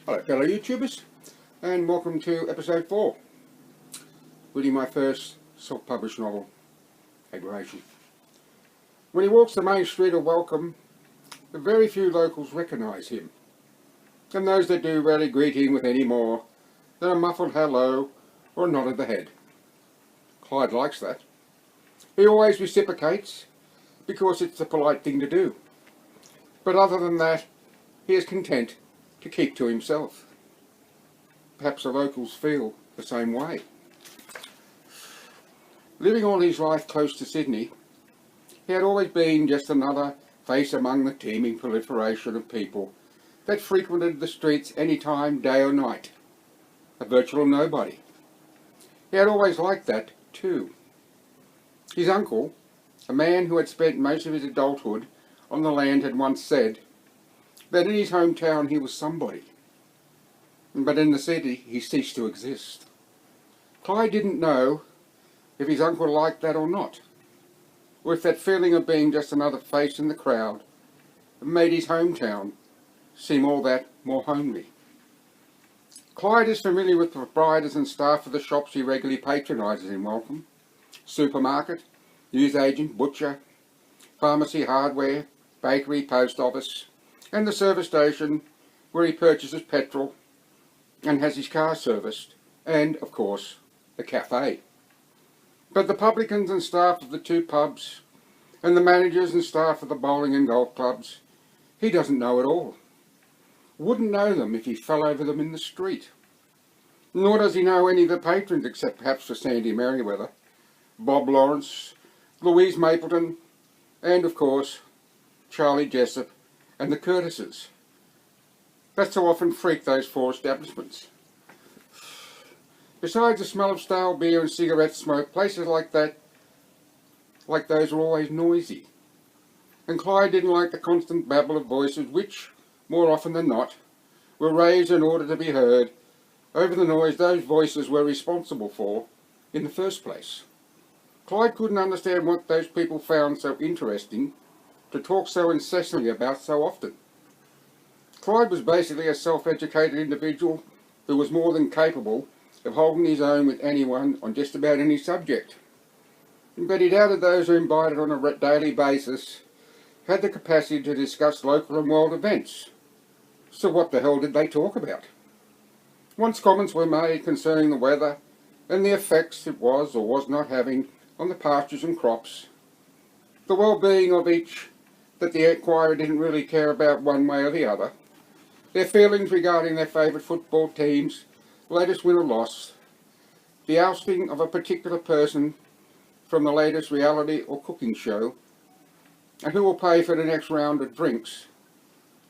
Hello fellow YouTubers, and welcome to episode 4, reading my first self-published novel, Aggravation. When he walks the main street of Welcome, very few locals recognise him, and those that do rarely greet him with any more than a muffled hello or a nod of the head. Clyde likes that. He always reciprocates because it's the polite thing to do, but other than that, he is content to keep to himself. Perhaps the locals feel the same way. Living all his life close to Sydney, he had always been just another face among the teeming proliferation of people that frequented the streets any time, day or night. A virtual nobody. He had always liked that too. His uncle, a man who had spent most of his adulthood on the land, had once said that in his hometown he was somebody, but in the city he ceased to exist. Clyde didn't know if his uncle liked that or not, or if that feeling of being just another face in the crowd made his hometown seem all that more homely. Clyde is familiar with the proprietors and staff of the shops he regularly patronises in Welcome: supermarket, newsagent, butcher, pharmacy, hardware, bakery, post office, and the service station where he purchases petrol and has his car serviced, and, of course, the cafe. But the publicans and staff of the two pubs, and the managers and staff of the bowling and golf clubs, he doesn't know at all. Wouldn't know them if he fell over them in the street. Nor does he know any of the patrons except perhaps for Sandy Merriweather, Bob Lawrence, Louise Mapleton, and, of course, Charlie Jessup and the Curtises. That so often freak those four establishments. Besides the smell of stale beer and cigarette smoke, places like those are always noisy. And Clyde didn't like the constant babble of voices which, more often than not, were raised in order to be heard over the noise those voices were responsible for in the first place. Clyde couldn't understand what those people found so interesting to talk so incessantly about so often. Clyde was basically a self-educated individual who was more than capable of holding his own with anyone on just about any subject. But he doubted those who invited on a daily basis had the capacity to discuss local and world events. So what the hell did they talk about? Once comments were made concerning the weather and the effects it was or was not having on the pastures and crops, the well-being of each that the inquirer didn't really care about one way or the other, their feelings regarding their favourite football team's latest win or loss, the ousting of a particular person from the latest reality or cooking show, and who will pay for the next round of drinks.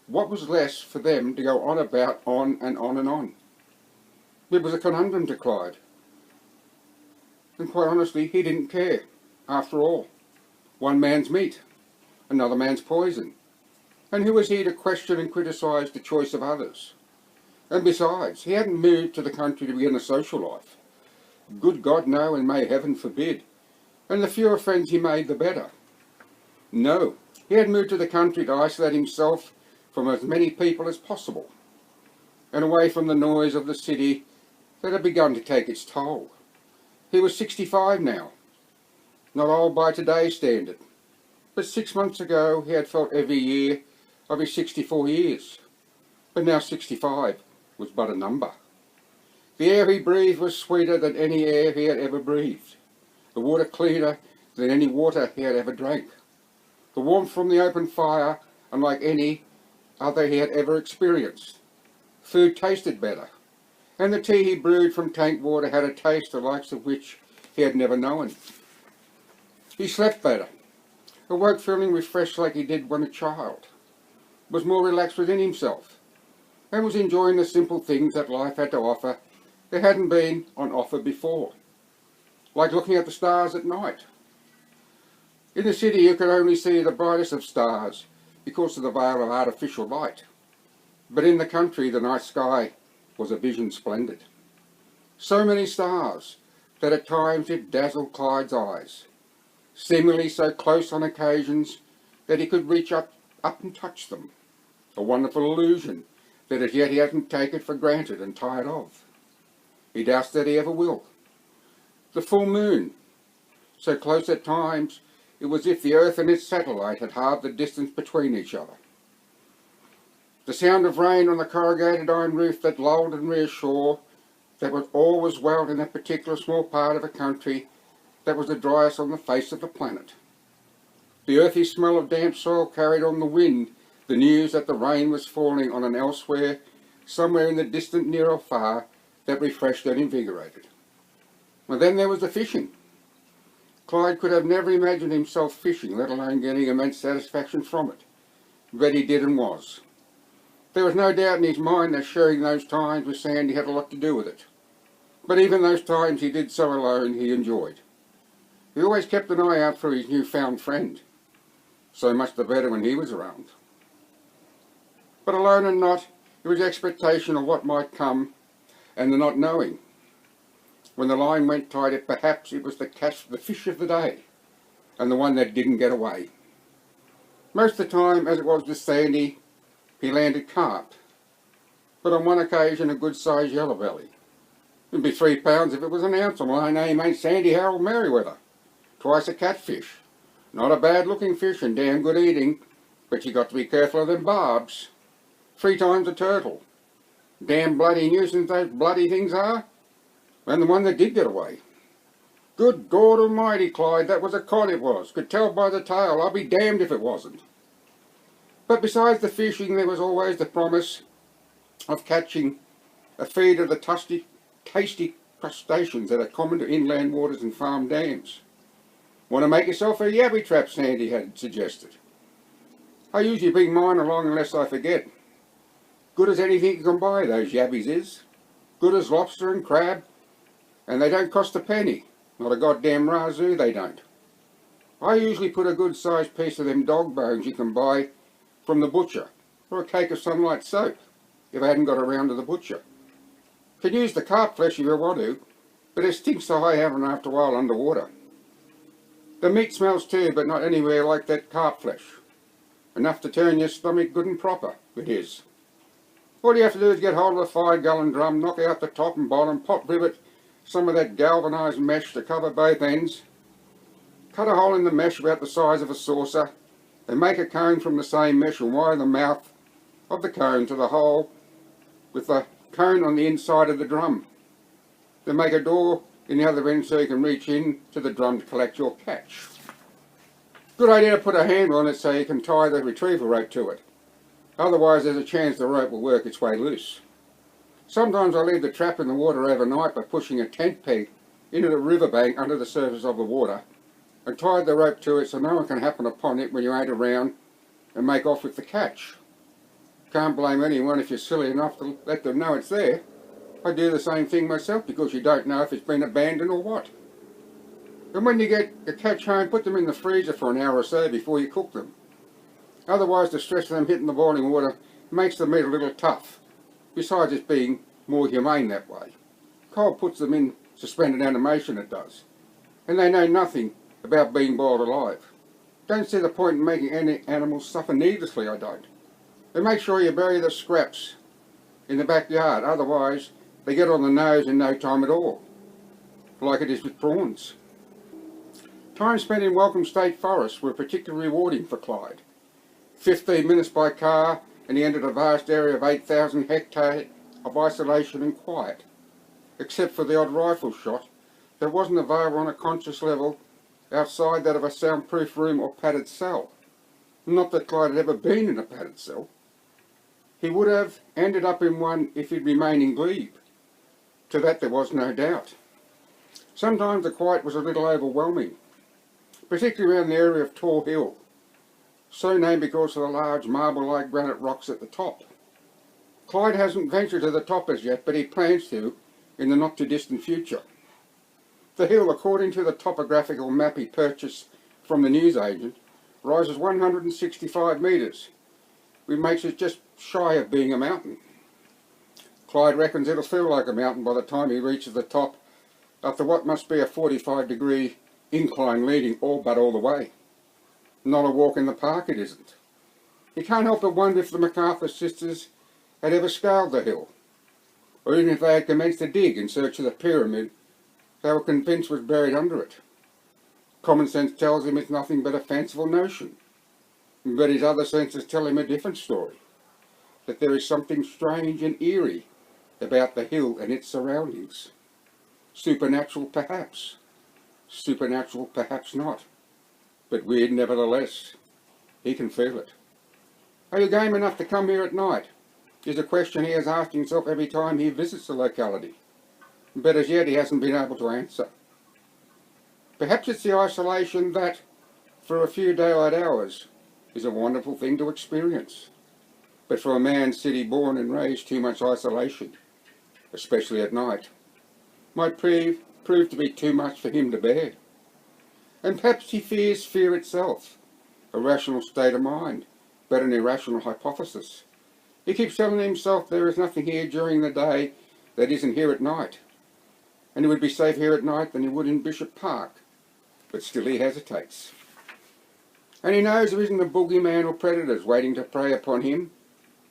What was less for them to go on about on and on and on? It was a conundrum to Clyde. And quite honestly, he didn't care. After all, one man's meat, another man's poison. And who was he to question and criticise the choice of others? And besides, he hadn't moved to the country to begin a social life. Good God, no, and may heaven forbid. And the fewer friends he made, the better. No, he had moved to the country to isolate himself from as many people as possible, and away from the noise of the city that had begun to take its toll. He was 65 now, not old by today's standard, but 6 months ago he had felt every year of his 64 years, but now 65 was but a number. The air he breathed was sweeter than any air he had ever breathed, the water cleaner than any water he had ever drank, the warmth from the open fire unlike any other he had ever experienced. Food tasted better, and the tea he brewed from tank water had a taste the likes of which he had never known. He slept better, awoke feeling refreshed like he did when a child, was more relaxed within himself, and was enjoying the simple things that life had to offer that hadn't been on offer before, like looking at the stars at night. In the city you could only see the brightest of stars because of the veil of artificial light, but in the country the night sky was a vision splendid. So many stars that at times it dazzled Clyde's eyes, seemingly so close on occasions that he could reach up and touch them. A wonderful illusion that as yet he hasn't taken for granted and tired of. He doubts that he ever will. The full moon, so close at times it was as if the earth and its satellite had halved the distance between each other. The sound of rain on the corrugated iron roof that lulled and reassured that all was well in that particular small part of a country that was the driest on the face of the planet. The earthy smell of damp soil carried on the wind the news that the rain was falling on an elsewhere, somewhere in the distant near or far, that refreshed and invigorated. And then there was the fishing. Clyde could have never imagined himself fishing, let alone getting immense satisfaction from it. But he did and was. There was no doubt in his mind that sharing those times with Sandy had a lot to do with it. But even those times he did so alone, he enjoyed. He always kept an eye out for his newfound friend. So much the better when he was around. But alone and not, it was expectation of what might come, and the not knowing. When the line went tight, perhaps it was to catch the fish of the day, and the one that didn't get away. Most of the time, as it was with Sandy, he landed carp, but on one occasion a good-sized yellow belly. It'd be 3 pounds if it was an ounce, and my name ain't Sandy Harold Merriweather. Twice a catfish. Not a bad-looking fish and damn good eating, but you got to be careful of them barbs. 3 times a turtle. Damn bloody nuisance those bloody things are. And the one that did get away. Good God Almighty, Clyde, that was a cod it was. Could tell by the tail. I'll be damned if it wasn't. But besides the fishing, there was always the promise of catching a feed of the tasty crustaceans that are common to inland waters and farm dams. Want to make yourself a yabby trap, Sandy had suggested. I usually bring mine along unless I forget. Good as anything you can buy, those yabbies is. Good as lobster and crab, and they don't cost a penny. Not a goddamn razoo, they don't. I usually put a good sized piece of them dog bones you can buy from the butcher, or a cake of Sunlight soap, if I hadn't got around to the butcher. Can use the carp flesh if you want to, but it stinks so high having after a while underwater. The meat smells too, but not anywhere like that carp flesh. Enough to turn your stomach good and proper, it is. All you have to do is get hold of a 5-gallon drum, knock out the top and bottom, pop rivet some of that galvanised mesh to cover both ends, cut a hole in the mesh about the size of a saucer, and make a cone from the same mesh and wire the mouth of the cone to the hole with the cone on the inside of the drum. Then make a door in the other end so you can reach in to the drum to collect your catch. Good idea to put a handle on it so you can tie the retriever rope to it. Otherwise there's a chance the rope will work its way loose. Sometimes I leave the trap in the water overnight by pushing a tent peg into the riverbank under the surface of the water and tie the rope to it so no one can happen upon it when you ain't around and make off with the catch. Can't blame anyone if you're silly enough to let them know it's there. I do the same thing myself because you don't know if it's been abandoned or what. And when you get the catch home, put them in the freezer for an hour or so before you cook them. Otherwise the stress of them hitting the boiling water makes the meat a little tough, besides it being more humane that way. Cold puts them in suspended animation, it does. And they know nothing about being boiled alive. Don't see the point in making any animals suffer needlessly, I don't. And make sure you bury the scraps in the backyard, otherwise they get on the nose in no time at all, like it is with prawns. Time spent in Welcome State Forest were particularly rewarding for Clyde. 15 minutes by car and he entered a vast area of 8,000 hectares of isolation and quiet, except for the odd rifle shot that wasn't available on a conscious level outside that of a soundproof room or padded cell. Not that Clyde had ever been in a padded cell. He would have ended up in one if he'd remained in glebe. To that there was no doubt. Sometimes the quiet was a little overwhelming, particularly around the area of Tor Hill, so named because of the large marble-like granite rocks at the top. Clyde hasn't ventured to the top as yet, but he plans to in the not-too-distant future. The hill, according to the topographical map he purchased from the newsagent, rises 165 metres, which makes it just shy of being a mountain. Clyde reckons it'll feel like a mountain by the time he reaches the top, after what must be a 45-degree incline leading all the way. Not a walk in the park it isn't. He can't help but wonder if the MacArthur sisters had ever scaled the hill, or even if they had commenced a dig in search of the pyramid they were convinced was buried under it. Common sense tells him it's nothing but a fanciful notion, but his other senses tell him a different story, that there is something strange and eerie about the hill and its surroundings. Supernatural perhaps, supernatural perhaps not, but weird nevertheless. He can feel it. Are you game enough to come here at night? Is a question he has asked himself every time he visits the locality, but as yet he hasn't been able to answer. Perhaps it's the isolation that, for a few daylight hours, is a wonderful thing to experience. But for a man city born and raised, too much isolation, especially at night, might prove to be too much for him to bear. And perhaps he fears fear itself, a rational state of mind, but an irrational hypothesis. He keeps telling himself there is nothing here during the day that isn't here at night, and he would be safer here at night than he would in Bishop Park, but still he hesitates. And he knows there isn't a boogeyman or predators waiting to prey upon him,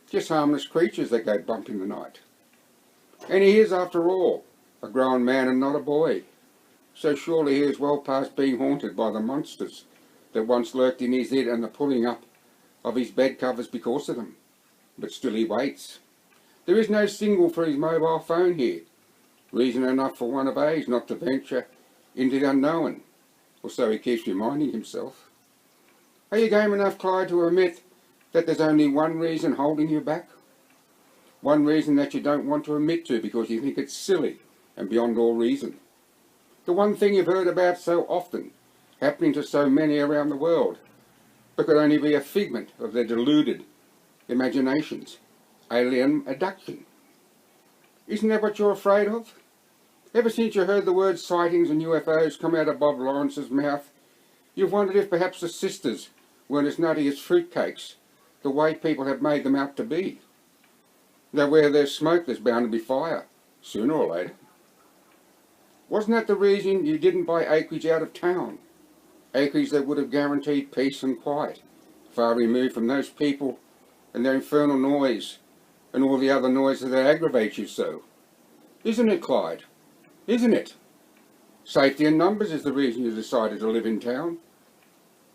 just harmless creatures that go bump in the night. And he is, after all, a grown man and not a boy, so surely he is well past being haunted by the monsters that once lurked in his head and the pulling up of his bed covers because of them. But still he waits. There is no signal for his mobile phone here, reason enough for one of age not to venture into the unknown, or so he keeps reminding himself. Are you game enough, Clyde, to admit that there's only one reason holding you back? One reason that you don't want to admit to because you think it's silly and beyond all reason. The one thing you've heard about so often, happening to so many around the world, but could only be a figment of their deluded imaginations. Alien abduction. Isn't that what you're afraid of? Ever since you heard the words sightings and UFOs come out of Bob Lawrence's mouth, you've wondered if perhaps the sisters weren't as nutty as fruitcakes, the way people have made them out to be. That where there's smoke there's bound to be fire, sooner or later. Wasn't that the reason you didn't buy acreage out of town? Acreage that would have guaranteed peace and quiet, far removed from those people and their infernal noise and all the other noises that aggravate you so. Isn't it, Clyde? Isn't it? Safety in numbers is the reason you decided to live in town.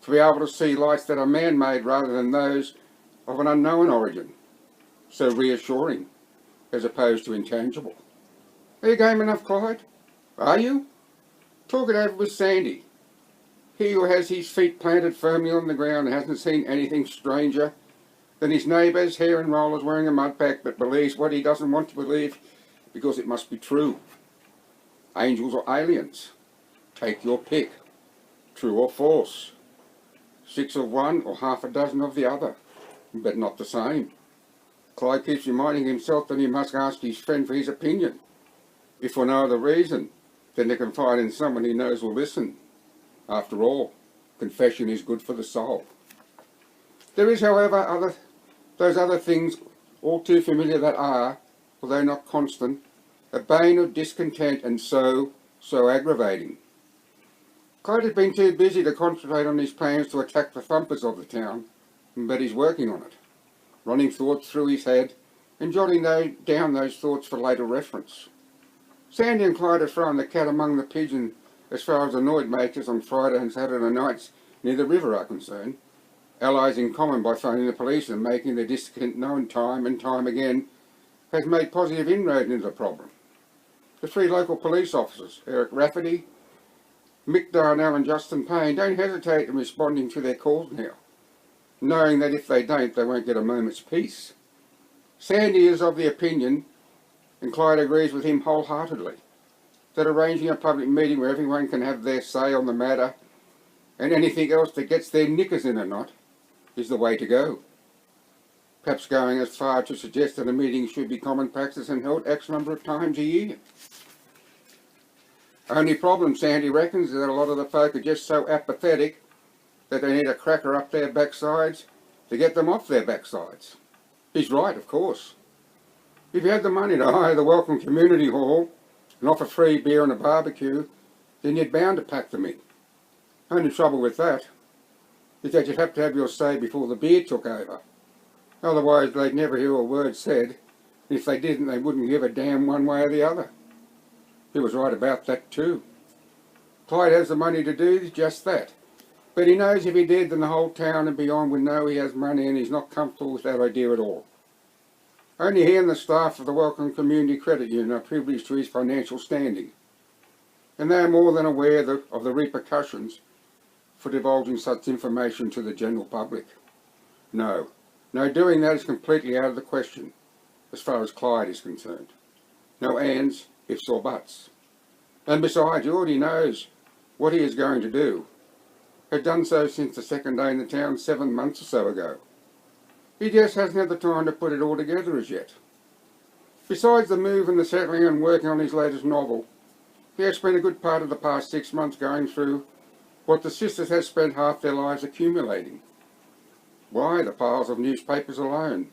To be able to see lights that are man-made rather than those of an unknown origin. So reassuring, as opposed to intangible. Are you game enough, Clyde? Are you? Talk it over with Sandy. He who has his feet planted firmly on the ground and hasn't seen anything stranger than his neighbour's hair and rollers wearing a mud pack, but believes what he doesn't want to believe because it must be true. Angels or aliens? Take your pick. True or false? 6 of one or half a dozen of the other, but not the same. Clyde keeps reminding himself that he must ask his friend for his opinion, if for no other reason than to confide in someone he knows will listen. After all, confession is good for the soul. There is, however, those other things all too familiar that are, although not constant, a bane of discontent and so aggravating. Clyde has been too busy to concentrate on his plans to attack the thumpers of the town, but he's working on it, running thoughts through his head and jotting down those thoughts for later reference. Sandy and Clyde have thrown the cat among the pigeons as far as annoyed makers on Friday and Saturday nights near the river are concerned, allies in common by phoning the police and making their discontent known time and time again, has made positive inroads into the problem. The 3 local police officers, Eric Rafferty, Mick Darnell and Justin Payne, don't hesitate in responding to their calls now, knowing that if they don't, they won't get a moment's peace. Sandy is of the opinion, and Clyde agrees with him wholeheartedly, that arranging a public meeting where everyone can have their say on the matter, and anything else that gets their knickers in a knot, is the way to go. Perhaps going as far to suggest that a meeting should be common practice and held X number of times a year. Only problem, Sandy reckons, is that a lot of the folk are just so apathetic that they need a cracker up their backsides to get them off their backsides. He's right, of course. If you had the money to hire the Welcome Community Hall and offer free beer and a barbecue, then you're bound to pack them in. Only trouble with that is that you'd have to have your say before the beer took over. Otherwise they'd never hear a word said If they didn't, they wouldn't give a damn one way or the other. He was right about that too. Clyde has the money to do just that. But he knows if he did, then the whole town and beyond would know he has money, and he's not comfortable with that idea at all. Only he and the staff of the Welcome Community Credit Union are privileged to his financial standing, and they are more than aware of the repercussions for divulging such information to the general public. No, doing that is completely out of the question, as far as Clyde is concerned. No ands, ifs or buts. And besides, he already knows what he is going to do. Had done so since the second day in the town 7 months or so ago. He just hasn't had the time to put it all together as yet. Besides the move and the settling and working on his latest novel, he has spent a good part of the past 6 months going through what the sisters have spent half their lives accumulating. Why, the piles of newspapers alone,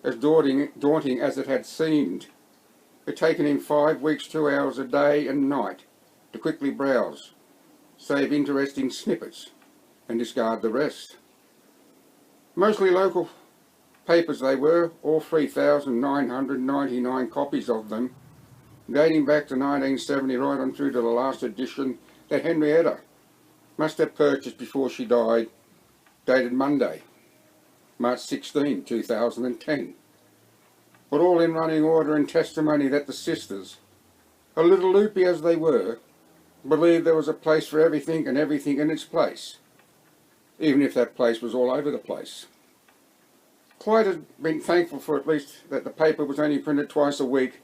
as daunting as it had seemed, had taken him 5 weeks, 2 hours a day and night to quickly browse, save interesting snippets, and discard the rest. Mostly local papers they were, all 3,999 copies of them, dating back to 1970 right on through to the last edition that Henrietta must have purchased before she died, dated Monday, March 16, 2010. But all in running order and testimony that the sisters, a little loopy as they were, believed there was a place for everything and everything in its place, even if that place was all over the place. Clyde had been thankful for at least that the paper was only printed twice a week,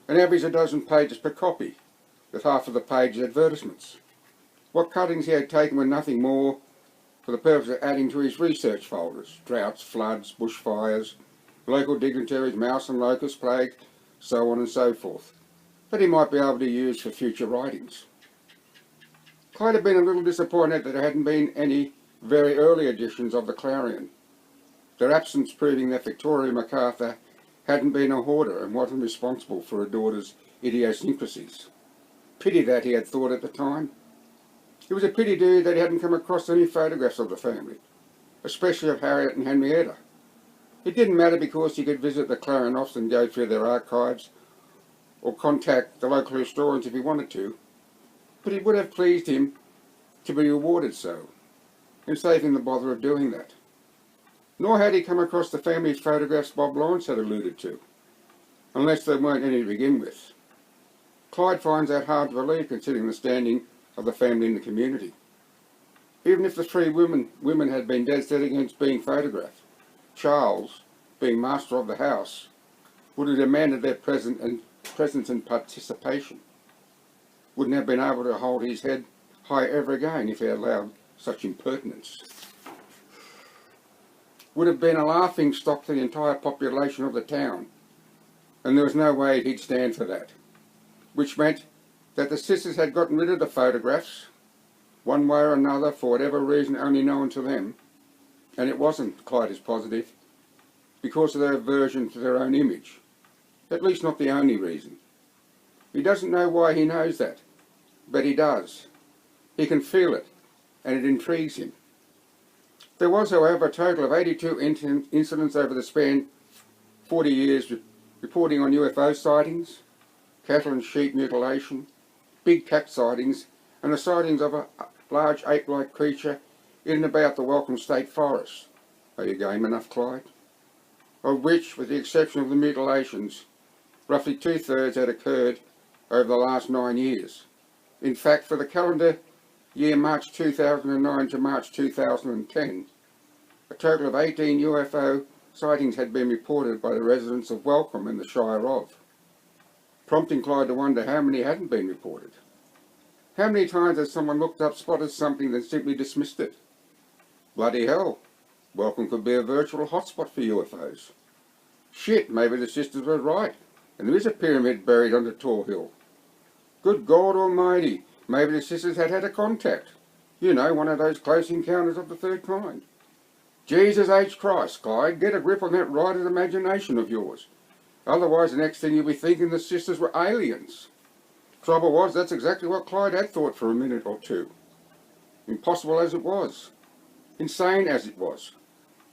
and averaged a dozen pages per copy, with half of the pages advertisements. What cuttings he had taken were nothing more for the purpose of adding to his research folders: droughts, floods, bushfires, local dignitaries, mouse and locust plague, so on and so forth, that he might be able to use for future writings. Clyde had been a little disappointed that there hadn't been any very early editions of the Clarion, their absence proving that Victoria MacArthur hadn't been a hoarder and wasn't responsible for her daughter's idiosyncrasies. Pity that, he had thought at the time. It was a pity too that he hadn't come across any photographs of the family, especially of Harriet and Henrietta. It didn't matter because he could visit the Clarenoffs and go through their archives, or contact the local historians if he wanted to, but it would have pleased him to be rewarded so, and save him the bother of doing that. Nor had he come across the family photographs Bob Lawrence had alluded to, unless there weren't any to begin with. Clyde finds that hard to believe considering the standing of the family in the community. Even if the 3 women had been dead set against being photographed, Charles, being master of the house, would have demanded their presence and participation. Wouldn't have been able to hold his head high ever again if he had allowed such impertinence. Would have been a laughing stock to the entire population of the town, and there was no way he'd stand for that, which meant that the sisters had gotten rid of the photographs, one way or another, for whatever reason only known to them, and it wasn't, Clyde is positive, because of their aversion to their own image. At least not the only reason. He doesn't know why he knows that, but he does. He can feel it, and it intrigues him. There was, however, a total of 82 incidents over the span 40 years reporting on UFO sightings, cattle and sheep mutilation, big cat sightings, and the sightings of a large ape-like creature in and about the Welcome State Forest. Are you game enough, Clyde? Of which, with the exception of the mutilations, roughly 2/3 had occurred over the last 9 years. In fact, for the calendar year March 2009 to March 2010, a total of 18 UFO sightings had been reported by the residents of Welcome and the Shire of, prompting Clyde to wonder how many hadn't been reported. How many times has someone looked up, spotted something, then simply dismissed it? Bloody hell, Welcome could be a virtual hotspot for UFOs. Shit, maybe the sisters were right, and there is a pyramid buried under Tor Hill. Good God Almighty, maybe the sisters had had a contact. You know, one of those close encounters of the third kind. Jesus H. Christ, Clyde, get a grip on that writer's imagination of yours. Otherwise, the next thing you'll be thinking the sisters were aliens. Trouble was, that's exactly what Clyde had thought for a minute or two. Impossible as it was. Insane as it was.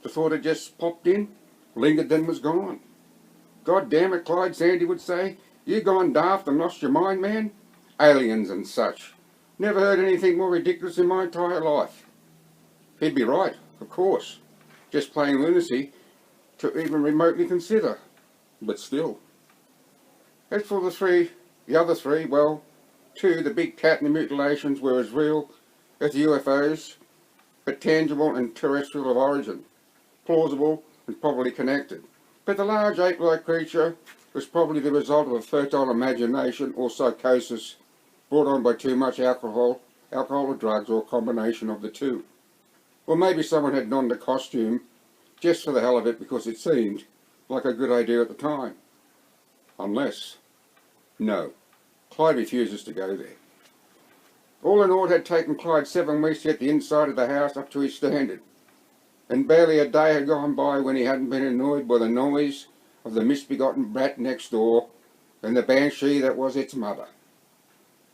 The thought had just popped in, lingered, then was gone. God damn it, Clyde, Sandy would say. You gone daft and lost your mind, man? Aliens and such. Never heard anything more ridiculous in my entire life. He'd be right, of course. Just plain lunacy to even remotely consider. But still. As for the other three, well, two, the big cat and the mutilations, were as real as the UFOs, but tangible and terrestrial of origin, plausible and probably connected. But the large ape-like creature was probably the result of a fertile imagination or psychosis brought on by too much alcohol or drugs, or a combination of the two. Or maybe someone had donned a costume just for the hell of it because it seemed like a good idea at the time. Unless, no, Clyde refuses to go there. All in all, it had taken Clyde 7 weeks to get the inside of the house up to his standard, and barely a day had gone by when he hadn't been annoyed by the noise of the misbegotten brat next door and the banshee that was its mother.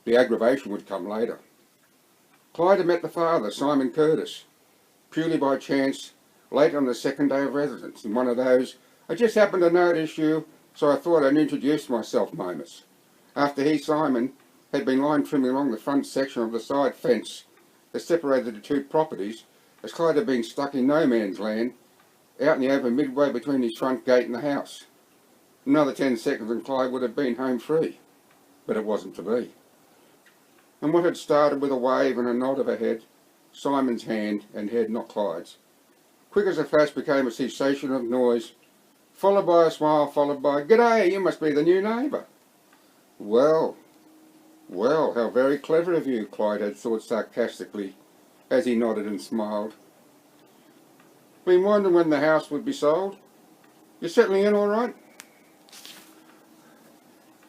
The aggravation would come later. Clyde had met the father, Simon Curtis, purely by chance, late on the second day of residence, in one of those "I just happened to notice you, so I thought I'd introduce myself" moments, after he, Simon, had been line trimming along the front section of the side fence that separated the two properties, as Clyde had been stuck in no man's land, out in the open midway between his front gate and the house. Another 10 seconds and Clyde would have been home free, but it wasn't to be. And what had started with a wave and a nod of a head, Simon's hand and head, not Clyde's, quick as a flash became a cessation of noise, followed by a smile, followed by "G'day, you must be the new neighbour." Well, well, how very clever of you, Clyde had thought sarcastically, as he nodded and smiled. Been wondering when the house would be sold? You settling in all right?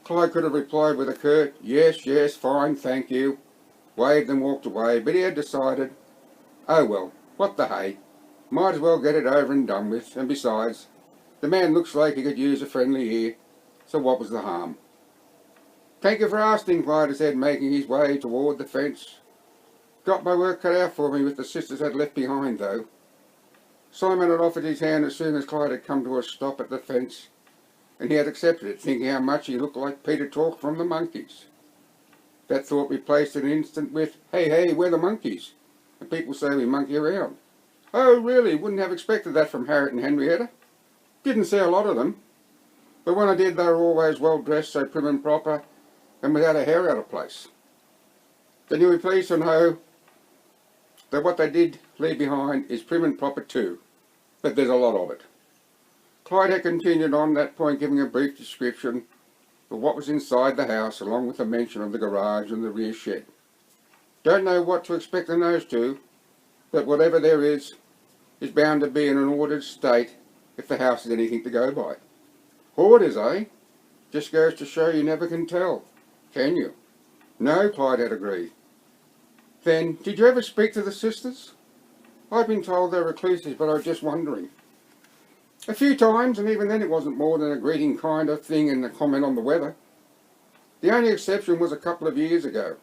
Clyde could have replied with a curt "Yes, yes, fine, thank you," waved and walked away, but he had decided, oh well, what the hey, might as well get it over and done with, and besides, the man looks like he could use a friendly ear, so what was the harm? "Thank you for asking," Clyde said, making his way toward the fence. "Got my work cut out for me with the sisters had left behind, though." Simon had offered his hand as soon as Clyde had come to a stop at the fence, and he had accepted it, thinking how much he looked like Peter Tork from the Monkees. That thought replaced in an instant with, hey, we're the Monkees, and people say we monkey around." "Oh, really? Wouldn't have expected that from Harriet and Henrietta. Didn't see a lot of them. But when I did, they were always well dressed, so prim and proper, and without a hair out of place. Then you'll be pleased to know that what they did leave behind is prim and proper too, but there's a lot of it." Clyde had continued on that point, giving a brief description of what was inside the house, along with a mention of the garage and the rear shed. "Don't know what to expect in those two, but whatever there is bound to be in an ordered state if the house is anything to go by." "Hoarders, eh? Just goes to show you never can tell, can you?" "No," Clyde had agreed. "Then, did you ever speak to the sisters? I've been told they're recluses, but I was just wondering." "A few times, and even then it wasn't more than a greeting kind of thing and a comment on the weather. The only exception was a couple of years ago.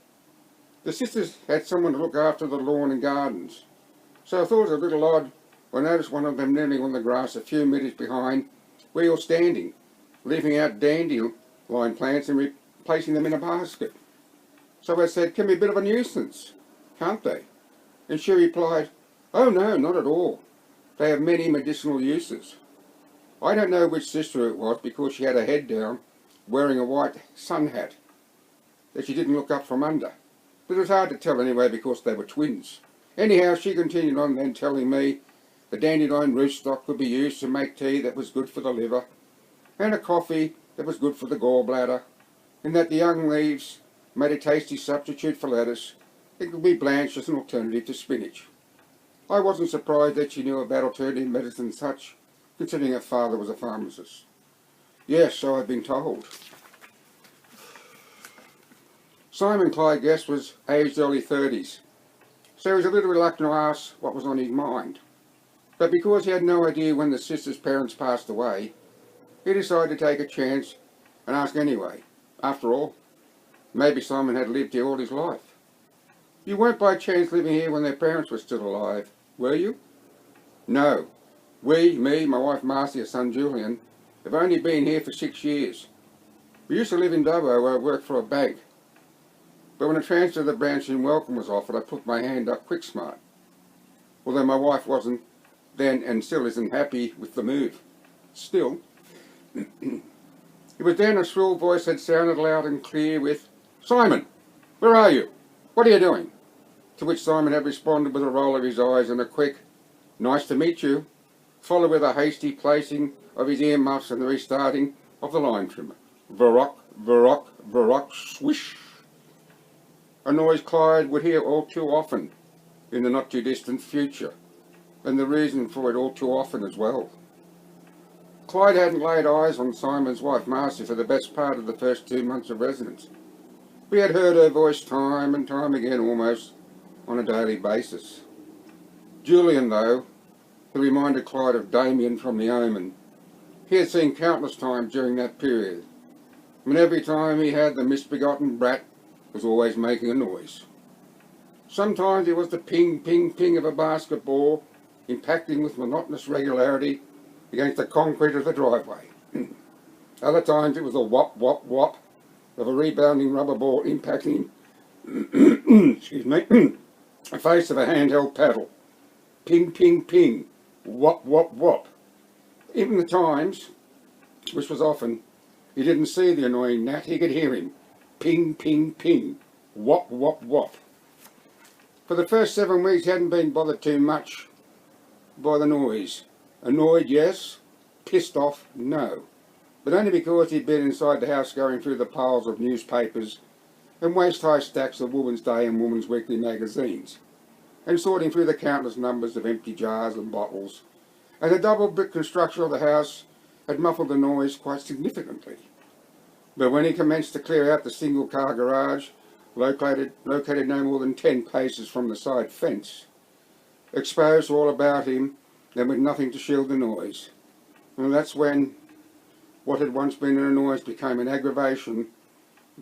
The sisters had someone to look after the lawn and gardens, so I thought it was a little odd when I noticed one of them kneeling on the grass a few metres behind where you're standing, leaving out dandelion plants and replacing them in a basket. So I said, can be a bit of a nuisance, can't they?" And she replied, "Oh no, not at all. They have many medicinal uses." I don't know which sister it was, because she had her head down, wearing a white sun hat that she didn't look up from under. But it was hard to tell anyway, because they were twins. Anyhow, she continued on then, telling me the dandelion rootstock could be used to make tea that was good for the liver, and a coffee that was good for the gallbladder, and that the young leaves made a tasty substitute for lettuce. It could be blanched as an alternative to spinach. I wasn't surprised that she knew about alternative medicine and such, considering her father was a pharmacist. "Yes, so I've been told." Simon, Clyde guessed, was aged early 30s, so he was a little reluctant to ask what was on his mind. But because he had no idea when the sister's parents passed away, he decided to take a chance and ask anyway. After all, maybe Simon had lived here all his life. "You weren't by chance living here when their parents were still alive, were you?" "No. We, me, my wife Marcy, her son Julian, I've only been here for 6 years. We used to live in Dubbo where I worked for a bank. But when a transfer to the branch in Welcome was offered, I put my hand up quick smart. Although my wife wasn't then and still isn't happy with the move. Still, it was then a shrill voice had sounded loud and clear with, "Simon, where are you? What are you doing?" To which Simon had responded with a roll of his eyes and a quick, "Nice to meet you," followed with a hasty placing of his earmuffs and the restarting of the line trimmer. Varrock, varrock, varrock, swish. A noise Clyde would hear all too often in the not too distant future, and the reason for it all too often as well. Clyde hadn't laid eyes on Simon's wife Marcy for the best part of the first 2 months of residence. We had heard her voice time and time again almost on a daily basis. Julian, though, who reminded Clyde of Damien from The Omen, he had seen countless times during that period, and every time he had the misbegotten brat was always making a noise. Sometimes it was the ping, ping, ping of a basketball impacting with monotonous regularity against the concrete of the driveway. Other times it was a whop, whop, whop of a rebounding rubber ball impacting excuse me, the face of a handheld paddle. Ping, ping, ping, whop, whop, whop. Even the times, which was often, he didn't see the annoying gnat, he could hear him. Ping, ping, ping, whop, whop, whop. For the first 7 weeks he hadn't been bothered too much by the noise. Annoyed, yes. Pissed off, no. But only because he'd been inside the house going through the piles of newspapers and waist-high stacks of Woman's Day and Woman's Weekly magazines, and sorting through the countless numbers of empty jars and bottles, and the double brick construction of the house had muffled the noise quite significantly. But when he commenced to clear out the single-car garage, located no more than 10 paces from the side fence, exposed all about him and with nothing to shield the noise, and that's when what had once been an annoyance became an aggravation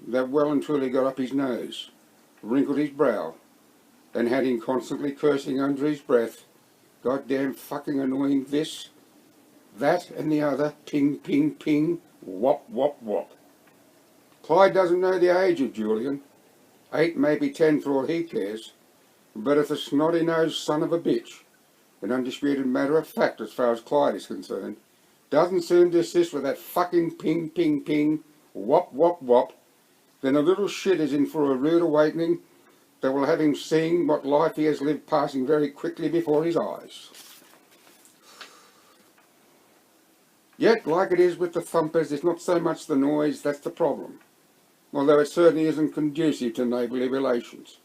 that well and truly got up his nose, wrinkled his brow, and had him constantly cursing under his breath, "Goddamn fucking annoying this, that and the other, ping, ping, ping, whop, whop, whop." Clyde doesn't know the age of Julian, 8, maybe 10 for all he cares, but if the snotty-nosed son of a bitch, an undisputed matter of fact as far as Clyde is concerned, doesn't seem to assist with that fucking ping, ping, ping, whop, whop, whop, then a little shit is in for a rude awakening that will have him seeing what life he has lived passing very quickly before his eyes. Yet, like it is with the thumpers, it's not so much the noise that's the problem, although it certainly isn't conducive to neighbourly relations,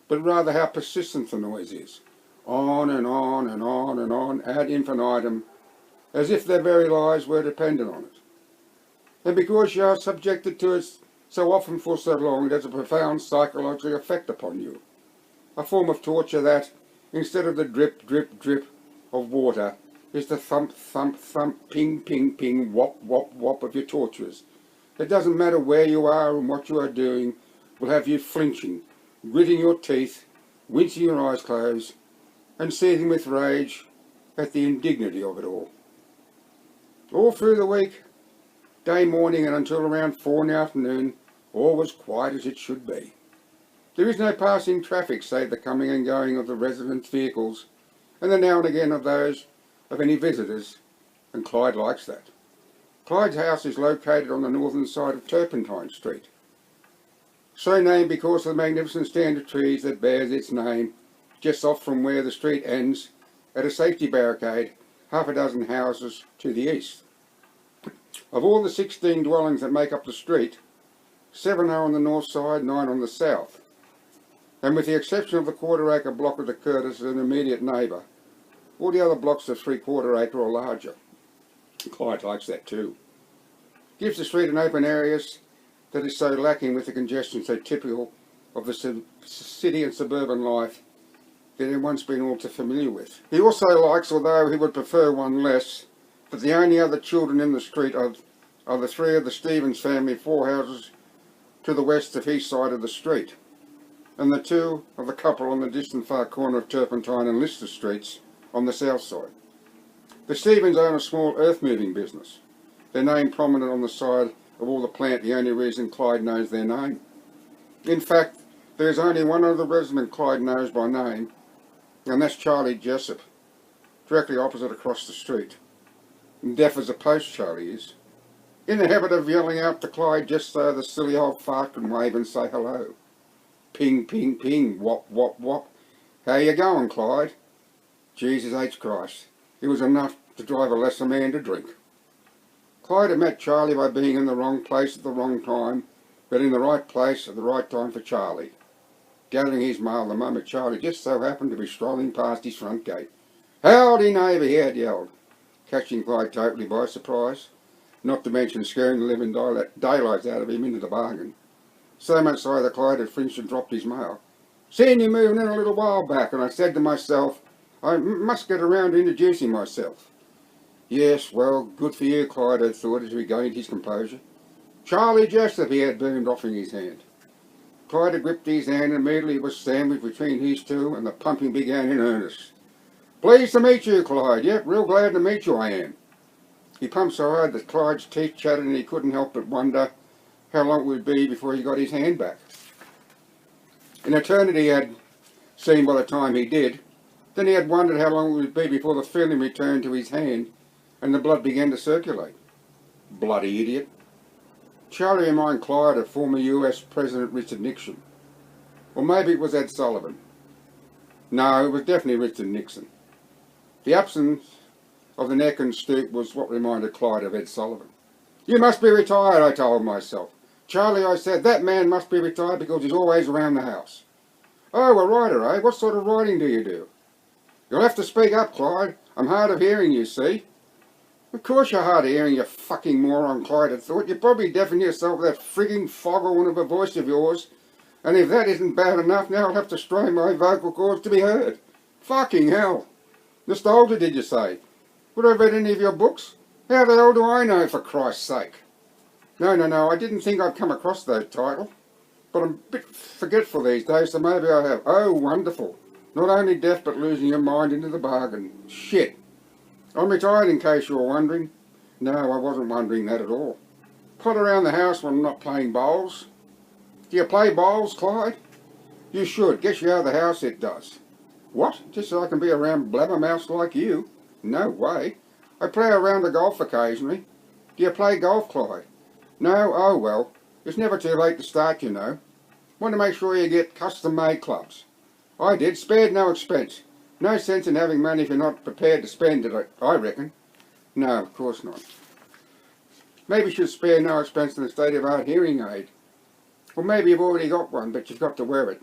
but rather how persistent the noise is, on and on and on and on ad infinitum, as if their very lives were dependent on it. And because you are subjected to it so often for so long, it has a profound psychological effect upon you, a form of torture that, instead of the drip, drip, drip of water, is the thump, thump, thump, ping, ping, ping, whop, whop, whop of your torturers. It doesn't matter where you are and what you are doing, will have you flinching, gritting your teeth, wincing your eyes closed, and seething with rage at the indignity of it all. All through the week, day, morning, and until around 4 in the afternoon, all was quiet as it should be. There is no passing traffic save the coming and going of the residents' vehicles, and the now and again of those of any visitors, and Clyde likes that. Clyde's house is located on the northern side of Turpentine Street, so named because of the magnificent stand of trees that bears its name, just off from where the street ends at a safety barricade, half a dozen houses to the east. Of all the 16 dwellings that make up the street, 7 are on the north side, 9 on the south, and with the exception of the quarter-acre block of the Curtis, an immediate neighbour, all the other blocks are 3/4 acre or larger. Clyde likes that too. Gives the street an open area that is so lacking with the congestion so typical of the city and suburban life that everyone's been all too familiar with. He also likes, although he would prefer one less, that the only other children in the street are the 3 of the Stevens family, 4 houses to the west of east side of the street, and the 2 of the couple on the distant far corner of Turpentine and Lister Streets on the south side. The Stevens own a small earth-moving business, their name prominent on the side of all the plant, the only reason Clyde knows their name. In fact, there's only one other resident Clyde knows by name, and that's Charlie Jessup, directly opposite across the street. And deaf as a post, Charlie is. In the habit of yelling out to Clyde just so the silly old fart can wave and say hello. Ping, ping, ping, wop, wop, wop. How you going, Clyde? Jesus H. Christ. It was enough to drive a lesser man to drink. Clyde had met Charlie by being in the wrong place at the wrong time, but in the right place at the right time for Charlie. Gathering his mail the moment Charlie just so happened to be strolling past his front gate. Howdy, neighbour, he had yelled, catching Clyde totally by surprise, not to mention scaring the living daylights out of him into the bargain. So much so that Clyde had flinched and dropped his mail. Seen you moving in a little while back, and I said to myself, I must get around to introducing myself. Yes, well, good for you, Clyde had thought as he regained his composure. Charlie Jessup, he had boomed, offering his hand. Clyde had gripped his hand and immediately was sandwiched between his two, and the pumping began in earnest. Pleased to meet you, Clyde. Yep, real glad to meet you, I am. He pumped so hard that Clyde's teeth chattered and he couldn't help but wonder how long it would be before he got his hand back. An eternity he had seen by the time he did. Then he had wondered how long it would be before the feeling returned to his hand and the blood began to circulate. Bloody idiot. Charlie reminded Clyde of former US President Richard Nixon. Or maybe it was Ed Sullivan. No, it was definitely Richard Nixon. The absence of the neck and stoop was what reminded Clyde of Ed Sullivan. You must be retired, I told myself. Charlie, I said, that man must be retired because he's always around the house. Oh, a writer, eh? What sort of writing do you do? You'll have to speak up, Clyde. I'm hard of hearing, you see. Of course you're hard of hearing, you fucking moron, Clyde had thought. You probably deafen yourself with that frigging foghorn of a voice of yours. And if that isn't bad enough, now I'll have to strain my vocal cords to be heard. Fucking hell. Nostalgia, did you say? Would I read any of your books? How the hell do I know, for Christ's sake? No, I didn't think I'd come across that title. But I'm a bit forgetful these days, so maybe I have. Oh, wonderful. Not only deaf, but losing your mind into the bargain. Shit. I'm retired, in case you were wondering. No, I wasn't wondering that at all. Pot around the house when I'm not playing bowls. Do you play bowls, Clyde? You should. Gets you out of the house, it does. What? Just so I can be around blabbermouths like you? No way. I play a round of golf occasionally. Do you play golf, Clyde? No? Oh well. It's never too late to start, you know. Want to make sure you get custom-made clubs. I did. Spared no expense. No sense in having money if you're not prepared to spend it, I reckon. No, of course not. Maybe you should spare no expense in a state-of-art hearing aid. Or maybe you've already got one, but you've got to wear it.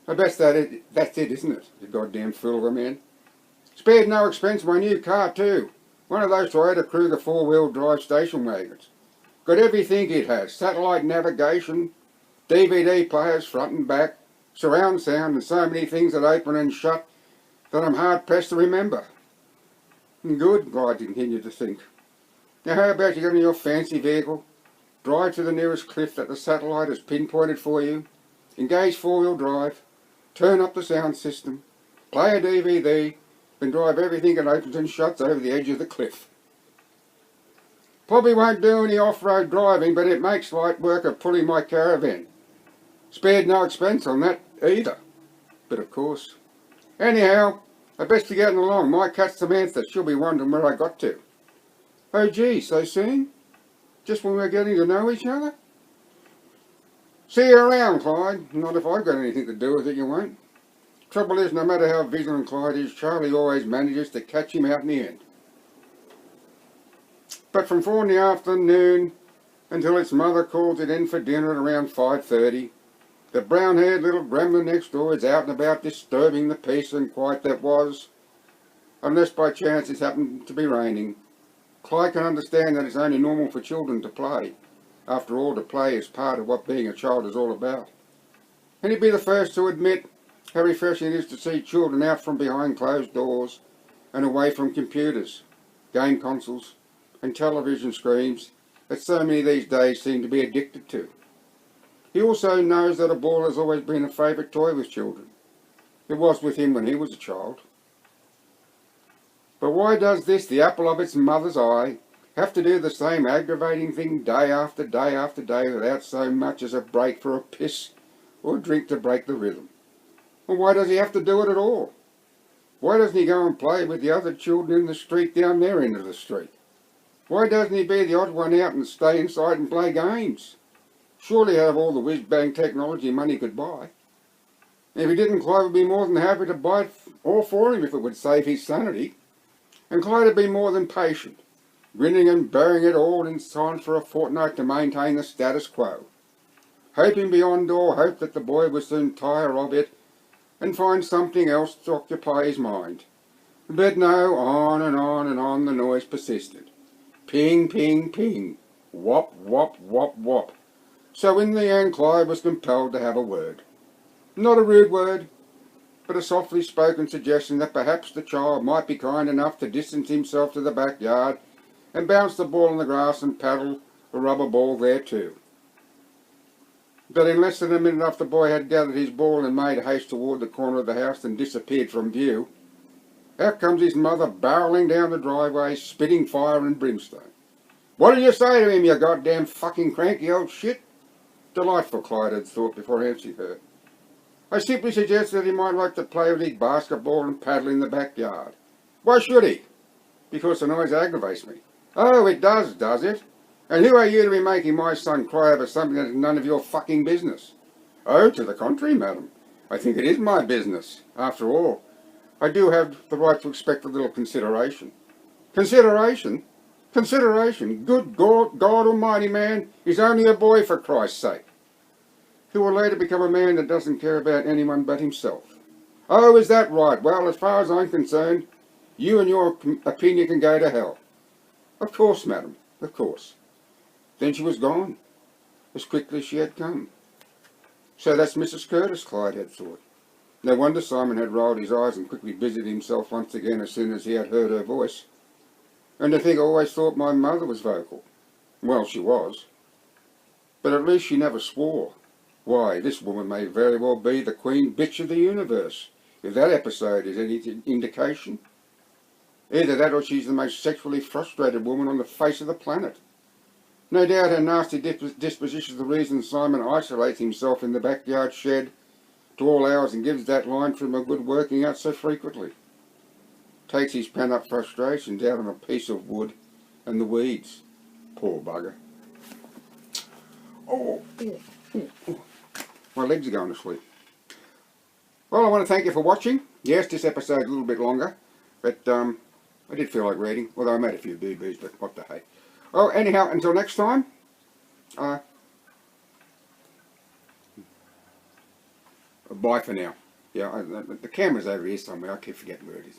I bet that's it, isn't it? You goddamn fool of a man. Spared no expense my new car, too. One of those Toyota Kruger four-wheel drive station wagons. Got everything it has. Satellite navigation, DVD players front and back, surround sound, and so many things that open and shut that I'm hard-pressed to remember. Good, I continued to think. Now how about you get in your fancy vehicle, drive to the nearest cliff that the satellite has pinpointed for you, engage four-wheel drive, turn up the sound system, play a DVD, then drive everything that opens and shuts over the edge of the cliff. Probably won't do any off-road driving, but it makes light work of pulling my caravan. Spared no expense on that either. But of course. Anyhow, I best be getting along. My cat's Samantha. She'll be wondering where I got to. Oh gee, so soon? Just when we're getting to know each other? See you around, Clyde. Not if I've got anything to do with it, you won't. Trouble is, no matter how vigilant Clyde is, Charlie always manages to catch him out in the end. But from 4 in the afternoon until its mother calls it in for dinner at around 5:30, the brown-haired little gremlin next door is out and about disturbing the peace and quiet that was, unless by chance it's happened to be raining. Clyde can understand that it's only normal for children to play. After all, to play is part of what being a child is all about. And he'd be the first to admit how refreshing it is to see children out from behind closed doors and away from computers, game consoles, and television screens that so many these days seem to be addicted to. He also knows that a ball has always been a favourite toy with children. It was with him when he was a child. But why does this, the apple of its mother's eye, have to do the same aggravating thing day after day after day without so much as a break for a piss or a drink to break the rhythm? Well, why does he have to do it at all? Why doesn't he go and play with the other children in the street down their end of the street? Why doesn't he be the odd one out and stay inside and play games? Surely out of all the whiz-bang technology money could buy. If he didn't, Clyde would be more than happy to buy it all for him if it would save his sanity. And Clyde would be more than patient, grinning and bearing it all in silence for a fortnight to maintain the status quo, hoping beyond all hope that the boy would soon tire of it and find something else to occupy his mind. But no, on and on and on the noise persisted. Ping, ping, ping. Whop, whop, whop, whop. So in the end Clyde was compelled to have a word. Not a rude word, but a softly spoken suggestion that perhaps the child might be kind enough to distance himself to the backyard and bounce the ball on the grass and paddle a rubber ball there too. But in less than a minute after the boy had gathered his ball and made haste toward the corner of the house and disappeared from view, out comes his mother barrelling down the driveway, spitting fire and brimstone. "What did you say to him, you goddamn fucking cranky old shit?" Delightful, Clyde had thought before answering her. "I simply suggested that he might like to play with his basketball and paddle in the backyard." "Why should he?" "Because the noise aggravates me." "Oh, it does it? And who are you to be making my son cry over something that is none of your fucking business?" "Oh, to the contrary, madam. I think it is my business. After all, I do have the right to expect a little consideration." "Consideration? Consideration? Good God Almighty, man, he's only a boy, for Christ's sake." "Who will later become a man that doesn't care about anyone but himself." "Oh, is that right? Well, as far as I'm concerned, you and your opinion can go to hell." "Of course, madam, of course." Then she was gone, as quickly as she had come. So that's Mrs. Curtis, Clyde had thought. No wonder Simon had rolled his eyes and quickly busied himself once again as soon as he had heard her voice. And to think I always thought my mother was vocal. Well, she was. But at least she never swore. Why, this woman may very well be the queen bitch of the universe, if that episode is any indication. Either that or she's the most sexually frustrated woman on the face of the planet. No doubt her nasty disposition is the reason Simon isolates himself in the backyard shed to all hours and gives that line from a good working out so frequently. Takes his pent-up frustrations out on a piece of wood and the weeds. Poor bugger. Oh. My legs are going to sleep. Well, I want to thank you for watching. Yes, this episode's a little bit longer, but I did feel like reading, although I made a few boo-boos, but what the heck. Well, anyhow, until next time, bye for now. Yeah, the camera's over here somewhere. I keep forgetting where it is.